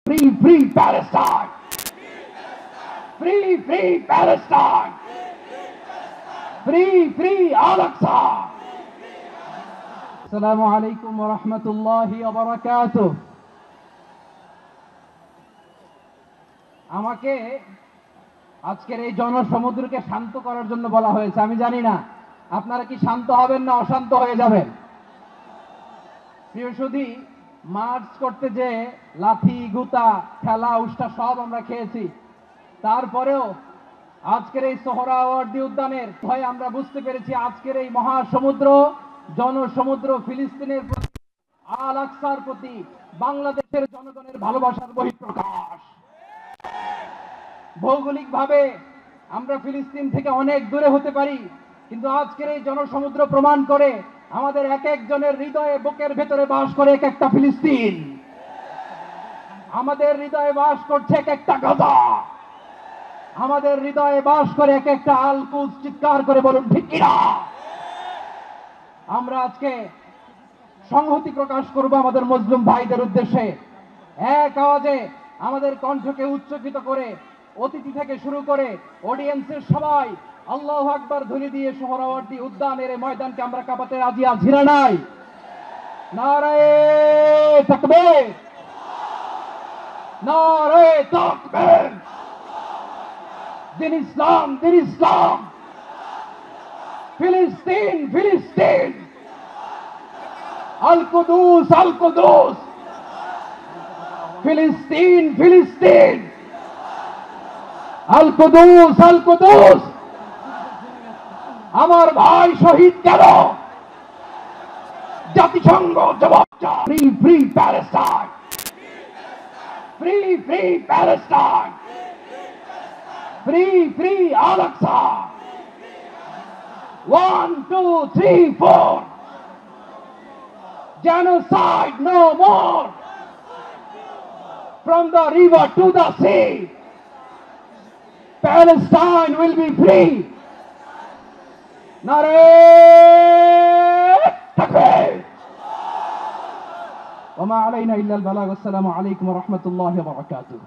Free, free Palestine! Free, free Palestine! Free, free Al-Aqsa! Assalamu alaikum wa rahmatullahi wa barakatuh. আমাকে আজকের এই জনসমুদ্রকে শান্ত করার জন্য বলা হয়েছে। আমি জানি না আপনারা কি শান্ত হবেন না অশান্ত হয়ে যাবেন। প্রিয় সুধী, মার্চ করতে যে লাথি গুতা ঠেলা উষ্টা সব আমরা খেয়েছি, তারপরেও আজকের এই সোহরাওয়ার্দী উদ্যানের ভয়ে আমরা বুঝতে পেরেছি আজকের এই মহাসমুদ্র জনসমুদ্র ফিলিস্তিনের প্রতি, আল আকসার প্রতি বাংলাদেশের জনগণের ভালোবাসার বহিঃপ্রকাশ। ভৌগোলিকভাবে আমরা ফিলিস্তিন থেকে অনেক দূরে হতে পারি, কিন্তু আজকের এই জনসমুদ্র প্রমাণ করে আমাদের এক একজনের হৃদয়ে বুকের ভেতরে বাস করে এক একটা ফিলিস্তিন। আমাদের হৃদয়ে বাস করছে এক একটা গাজা, আমাদের হৃদয়ে বাস করে এক একটা আল কুদস। চিৎকার করে বলুন ঠিক কিনা। আমরা আজকে সংহতি প্রকাশ করব আমাদের মুসলিম ভাইদের উদ্দেশ্যে। এক আওয়াজে আমাদের কণ্ঠকে উচ্চকিত করে অতিথি থেকে শুরু করে অডিয়েন্সের সবাই আল্লাহু আকবার ধ্বনি দিয়ে সোহরাওয়ার্দী উদ্যানের এই ময়দানকে আমরা কাঁপাতে রাজি আছি না নাই? নারায়ে তাকবীর, নারায়ে তাকবীর। দিন ইসলাম, দিন ইসলাম। ফিলিস্তিন, ফিলিস্তিন। আল কুদুস, আল কুদুস। ফিলিস্তিন, ফিলিস্তিন। আল কুদুস, আল কুদুস। আমার ভাই শহীদ কেন? জাতিসংঘ জবাব চায়। Free, free Palestine. Free, free Palestine. Free, free Al Aqsa. 1, 2, 3, 4. Genocide no more. From the river to the sea, Palestine will be free. Narey takbir. Wa ma alayna illa al-balagh. Assalamu alaykum wa rahmatullahi wa barakatuh.